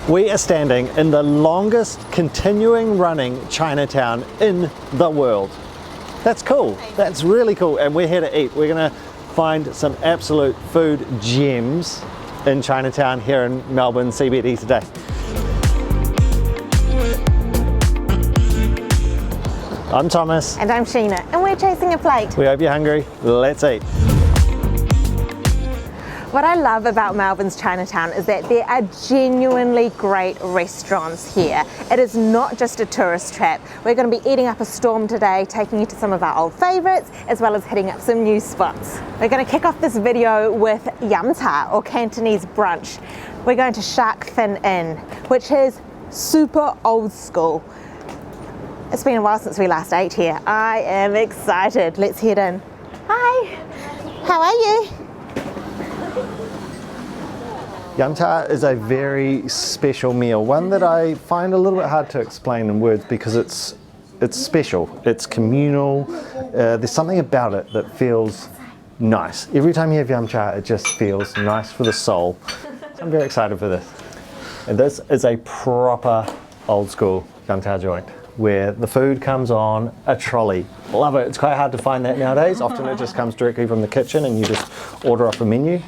We are standing in the longest continuing running Chinatown in the world. That's cool. That's really cool. And we're here to eat. We're going to find some absolute food gems in Chinatown here in Melbourne CBD today. I'm Thomas. And I'm Sheena, and we're chasing a plate. We hope you're hungry. Let's eat. What I love about Melbourne's Chinatown is that there are genuinely great restaurants here. It is not just a tourist trap. We're going to be eating up a storm today, taking you to some of our old favourites, as well as hitting up some new spots. We're going to kick off this video with yum cha, or Cantonese brunch. We're going to Shark Fin Inn, which is super old school. It's been a while since we last ate here. I am excited. Let's head in. Hi, how are you? Yum cha is a very special meal, one that I find a little bit hard to explain in words because it's special, it's communal, there's something about it that feels nice. Every time you have yum cha, it just feels nice for the soul. So I'm very excited for this. And this is a proper old school yum cha joint, where the food comes on a trolley. Love it. It's quite hard to find that nowadays. Often it just comes directly from the kitchen and you just order off a menu.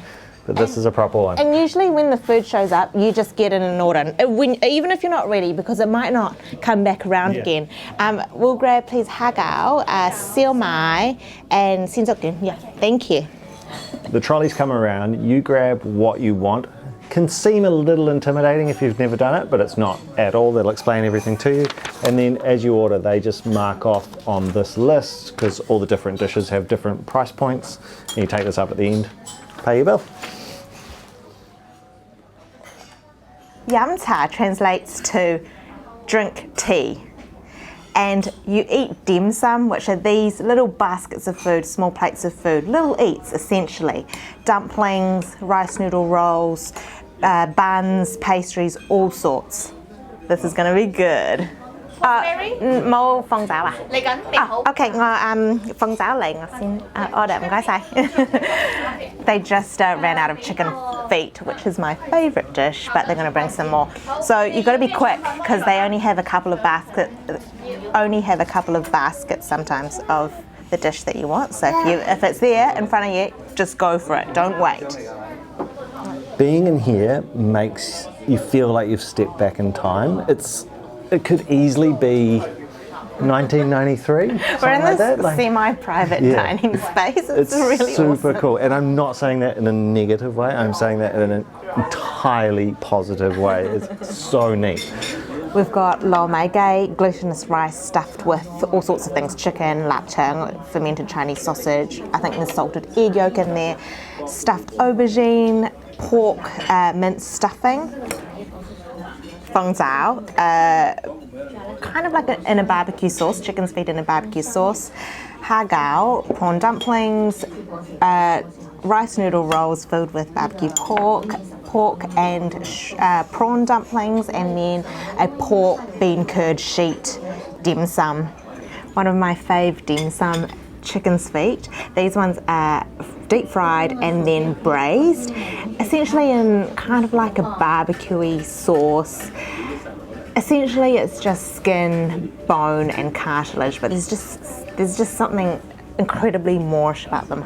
But this is a proper one. And usually when the food shows up, you just get in and order. Even if you're not ready, because it might not come back around again. We'll grab, please, hagao, siu mai, and sinzokun. Yeah, thank you. The trolleys come around, you grab what you want. Can seem a little intimidating if you've never done it, but it's not at all. They'll explain everything to you. And then as you order, they just mark off on this list, because all the different dishes have different price points. And you take this up at the end, pay your bill. Yum cha translates to drink tea, and you eat dim sum, which are these little baskets of food, small plates of food, little eats essentially. Dumplings, rice noodle rolls, buns, pastries, all sorts. This is going to be good. Màu phong cháo à? Lấy cánh tiền hộp. Okay, phong cháo lấy xin order, không có sai. They just ran out of chicken feet, which is my favourite dish, but they're going to bring some more. So you've got to be quick because they only have a couple of baskets sometimes of the dish that you want. So if it's there in front of you, just go for it. Don't wait. Being in here makes you feel like you've stepped back in time. It could easily be 1993. We're in this semi-private dining space. It's really super awesome. cool. And I'm not saying that in a negative way. I'm saying that in an entirely positive way. It's so neat. We've got lo mai gai, glutinous rice stuffed with all sorts of things: chicken, lapchang, fermented Chinese sausage. I think there's salted egg yolk in there, stuffed aubergine, pork minced stuffing. Feng zao, kind of like in a barbecue sauce, chicken's feet in a barbecue sauce. Hagao, prawn dumplings, rice noodle rolls filled with barbecue pork and prawn dumplings, and then a pork bean curd sheet dim sum. One of my fave dim sum, chicken's feet. These ones are deep fried and then braised, essentially in kind of like a barbecue-y sauce. Essentially it's just skin, bone and cartilage, but there's just something incredibly Moorish about them.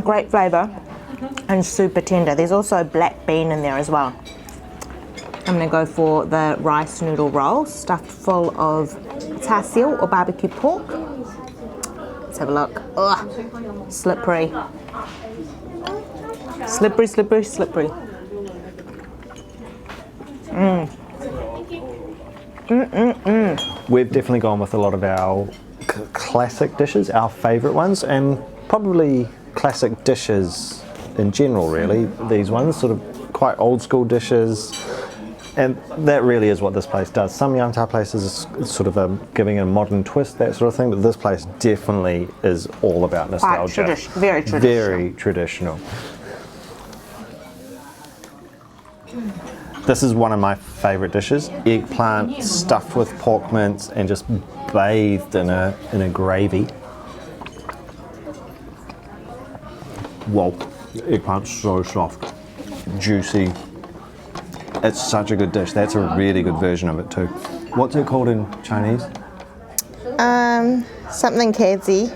Great flavour and super tender. There's also black bean in there as well. I'm going to go for the rice noodle roll stuffed full of char siu or barbecue pork. Let's have a look. Ugh, slippery. Slippery, slippery, slippery. We've definitely gone with a lot of our classic dishes, our favourite ones, and probably classic dishes in general, really. These ones, sort of quite old school dishes. And that really is what this place does. Some yum cha places are sort of giving a modern twist, that sort of thing, but this place definitely is all about nostalgia. Very traditional. Very traditional. This is one of my favourite dishes. Eggplant stuffed with pork mince and just bathed in a gravy. Whoa, eggplant's so soft, juicy. It's such a good dish. That's a really good version of it too. What's it called in Chinese? Something kidsy.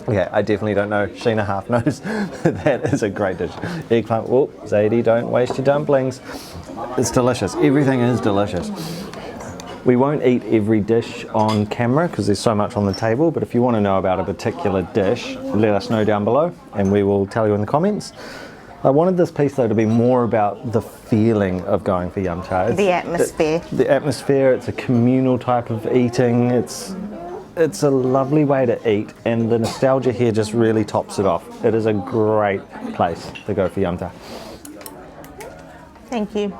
Okay, I definitely don't know. Sheena half knows. That is a great dish. Eggplant. Oh, Zadie, don't waste your dumplings. It's delicious. Everything is delicious. We won't eat every dish on camera because there's so much on the table, but if you want to know about a particular dish, let us know down below and we will tell you in the comments. I wanted this piece though to be more about the feeling of going for yum cha. The atmosphere. The atmosphere, it's a communal type of eating. It's a lovely way to eat, and the nostalgia here just really tops it off. It is a great place to go for yum cha. Thank you.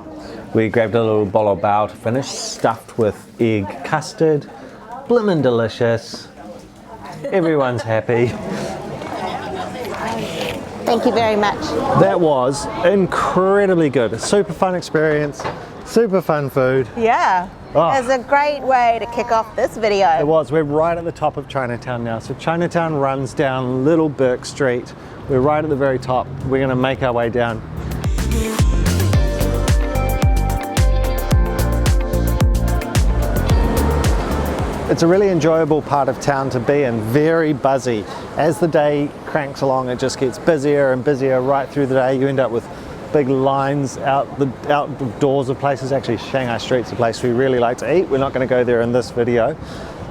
We grabbed a little bolo bao to finish, stuffed with egg custard. Blimmin' delicious. Everyone's happy. Thank you very much. That was incredibly good. A super fun experience, super fun food. Yeah. Oh. It's a great way to kick off this video. It was. We're right at the top of Chinatown now. So Chinatown runs down Little Bourke Street. We're right at the very top. We're going to make our way down. It's a really enjoyable part of town to be in, very buzzy. As the day cranks along, it just gets busier and busier right through the day. You end up with big lines outdoors of places. Actually, Shanghai Street's a place we really like to eat. We're not going to go there in this video.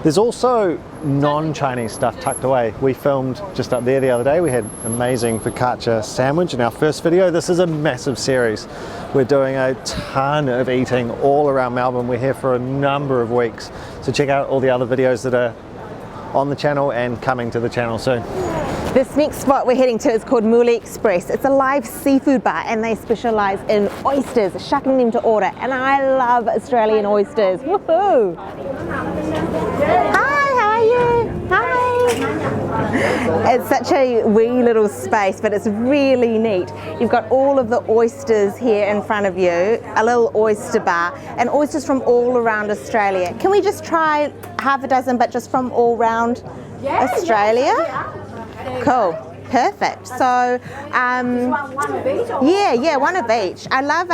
There's also non-Chinese stuff tucked away. We filmed just up there the other day. We had amazing focaccia sandwich in our first video. This is a massive series. We're doing a ton of eating all around Melbourne. We're here for a number of weeks. So check out all the other videos that are on the channel and coming to the channel soon. This next spot we're heading to is called Muli Express. It's a live seafood bar and they specialise in oysters, shucking them to order. And I love Australian oysters. Woohoo! Hi, how are you? Hi! It's such a wee little space, but it's really neat. You've got all of the oysters here in front of you, a little oyster bar, and oysters from all around Australia. Can we just try half a dozen, but just from all around Australia? Cool, perfect. So, one of each? Or? yeah, one of each. I love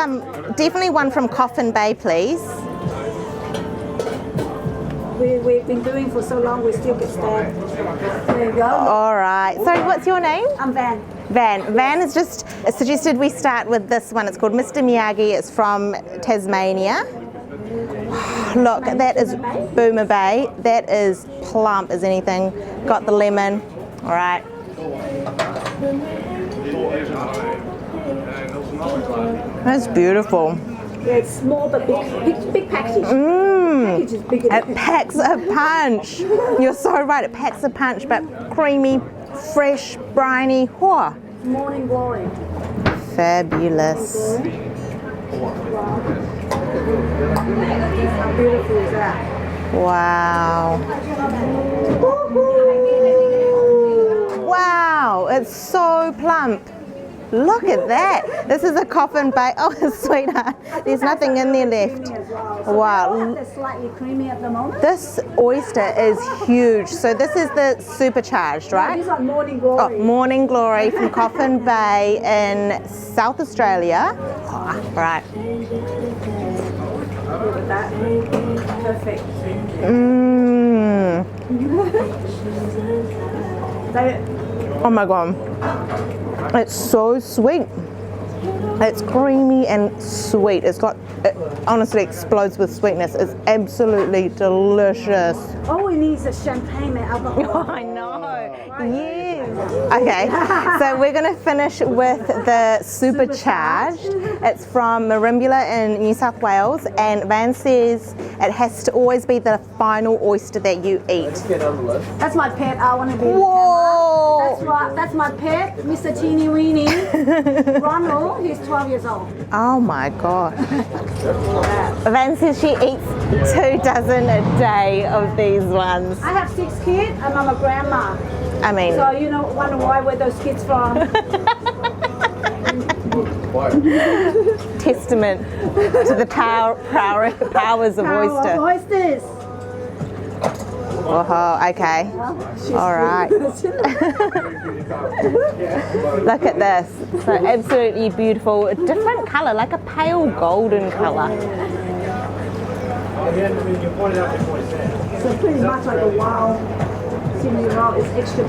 definitely one from Coffin Bay, please. We've been doing for so long, we still get stabbed. There you go. All right. Sorry, what's your name? I'm Van. Van has just suggested we start with this one. It's called Mr. Miyagi. It's from Tasmania. Look, that is Boomer Bay. That is plump as anything. Got the lemon. All right. That's beautiful. Yeah, it's small but big package. Package is bigger. It packs a punch. You're so right. It packs a punch, but creamy, fresh, briny. Whoa. Morning glory. Fabulous. How beautiful is that? Wow. Wow, it's so plump. Look at that. This is a Coffin Bay. Oh, sweetheart. There's nothing in there left. Wow. It's slightly creamy at the moment. This oyster is huge. So this is the supercharged, right? These are Morning Glory. Oh, Morning Glory from Coffin Bay in South Australia. Oh, right. Look at that. Perfect. Mmm. Oh my God. It's so sweet. It's creamy and sweet. It honestly explodes with sweetness. It's absolutely delicious. Oh, it needs a champagne and alcohol. I know. Yes. Okay, so we're going to finish with the supercharged. It's from Merimbula in New South Wales, and Van says it has to always be the final oyster that you eat. That's my pet. I want to be. Whoa! That's my pet, Mr. Teeny Weeny. Ronald, he's 12 years old. Oh my God. Van says she eats 2 dozen a day of these ones. I have 6 kids and I'm a grandma. I mean, So you know, wonder where those kids from. testament to the powers of oyster. Oysters. Whoa, okay. All right. Look at this. So absolutely beautiful. A different colour, like a pale golden colour. So pretty much like a wow. CBD roll is extra.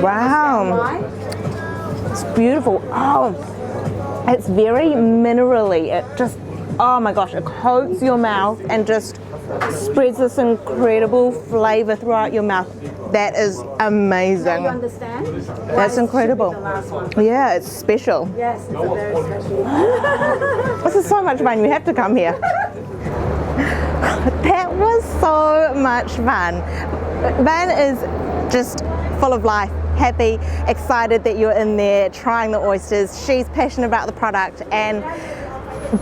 Wow. It's beautiful. Oh, it's very minerally. It just, oh my gosh, it coats your mouth and just spreads this incredible flavour throughout your mouth. That is amazing. You understand? That's incredible. The last one. Yeah, it's special. Yes, it's a very special. This is so much fun. You have to come here. That was so much fun. Van is just full of life, happy, excited that you're in there trying the oysters. She's passionate about the product, and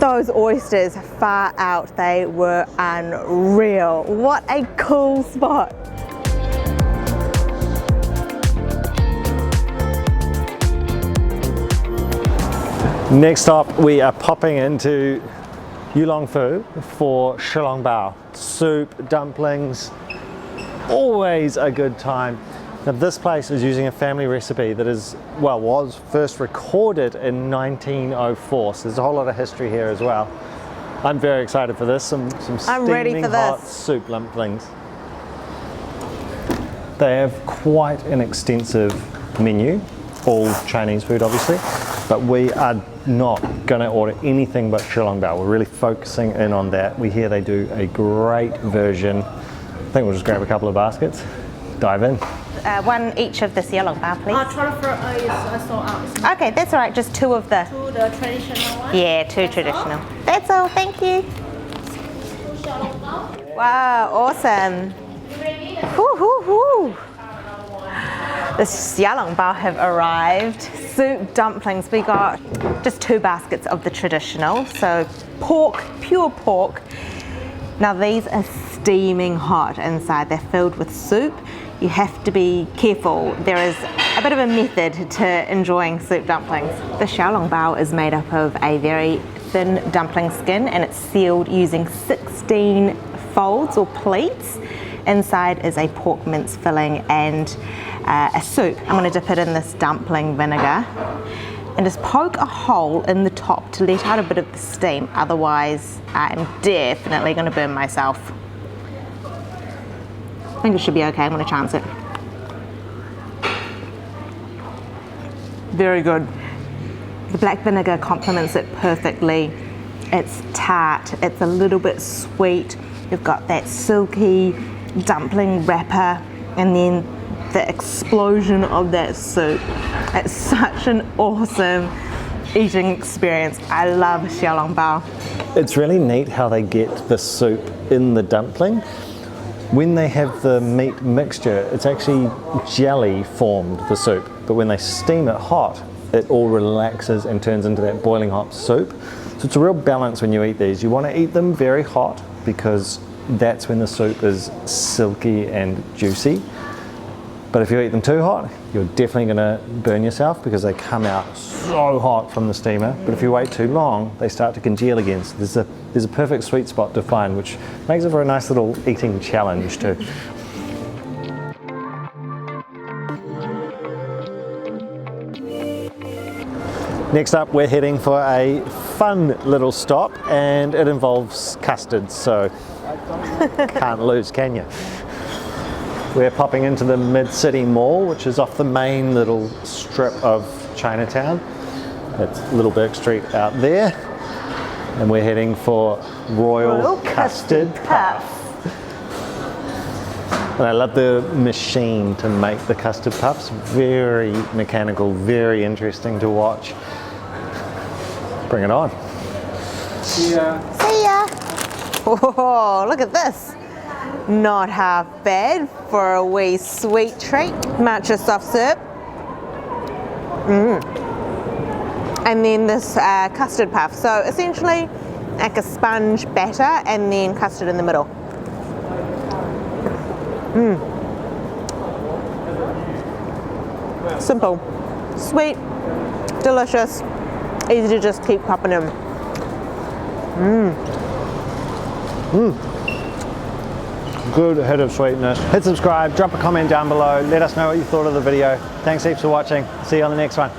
those oysters, far out, they were unreal. What a cool spot. Next up, we are popping into Yulong Fu for Shilong Bao. Soup, dumplings, always a good time. Now this place is using a family recipe that is, well, was first recorded in 1904, so there's a whole lot of history here as well. I'm very excited for this, some steaming hot soup dumplings. They have quite an extensive menu, all Chinese food obviously, but we are not going to order anything but Shilong Bao. We're really focusing in on that. We hear they do a great version. I think we'll just grab a couple of baskets, dive in. One each of the Shilong Bao, please. Truffle is sold out. Okay, that's all right. Just two of the. To the traditional one. Yeah, two traditional. That's all. Thank you. Wow, awesome. Woo, woo, woo. The Shilong Bao have arrived. Soup dumplings. We got just two baskets of the traditional. So pork, pure pork. Now these are steaming hot inside. They're filled with soup. You have to be careful. There is a bit of a method to enjoying soup dumplings. The Shilong Bao is made up of a very thin dumpling skin, and it's sealed using 16 folds or pleats. Inside is a pork mince filling and a soup. I'm going to dip it in this dumpling vinegar and just poke a hole in the top to let out a bit of the steam. Otherwise, I'm definitely going to burn myself. I think it should be okay. I'm going to chance it. Very good. The black vinegar complements it perfectly. It's tart, it's a little bit sweet. You've got that silky dumpling wrapper, and then the explosion of that soup. It's such an awesome eating experience. I love Shilong Bao. It's really neat how they get the soup in the dumpling. When they have the meat mixture, it's actually jelly formed, the soup, but when they steam it hot, it all relaxes and turns into that boiling hot soup. So it's a real balance when you eat these. You want to eat them very hot because that's when the soup is silky and juicy. But if you eat them too hot, you're definitely going to burn yourself because they come out so hot from the steamer. But if you wait too long, they start to congeal again. So there's a perfect sweet spot to find, which makes it for a nice little eating challenge too. Next up, we're heading for a fun little stop, and it involves custard, so can't lose, can you? We're popping into the Mid-City Mall, which is off the main little strip of Chinatown. It's Little Bourke St out there. And we're heading for Royal Custard Puff. And I love the machine to make the custard puffs. Very mechanical, very interesting to watch. Bring it on. See ya. See ya. Oh, look at this. Not half bad for a wee sweet treat. Matcha soft serve. And then this custard puff. So essentially like a sponge batter and then custard in the middle. Simple, sweet, delicious, easy to just keep popping in. Good hit of sweetness. Hit subscribe, drop a comment down below, let us know what you thought of the video. Thanks heaps for watching. See you on the next one.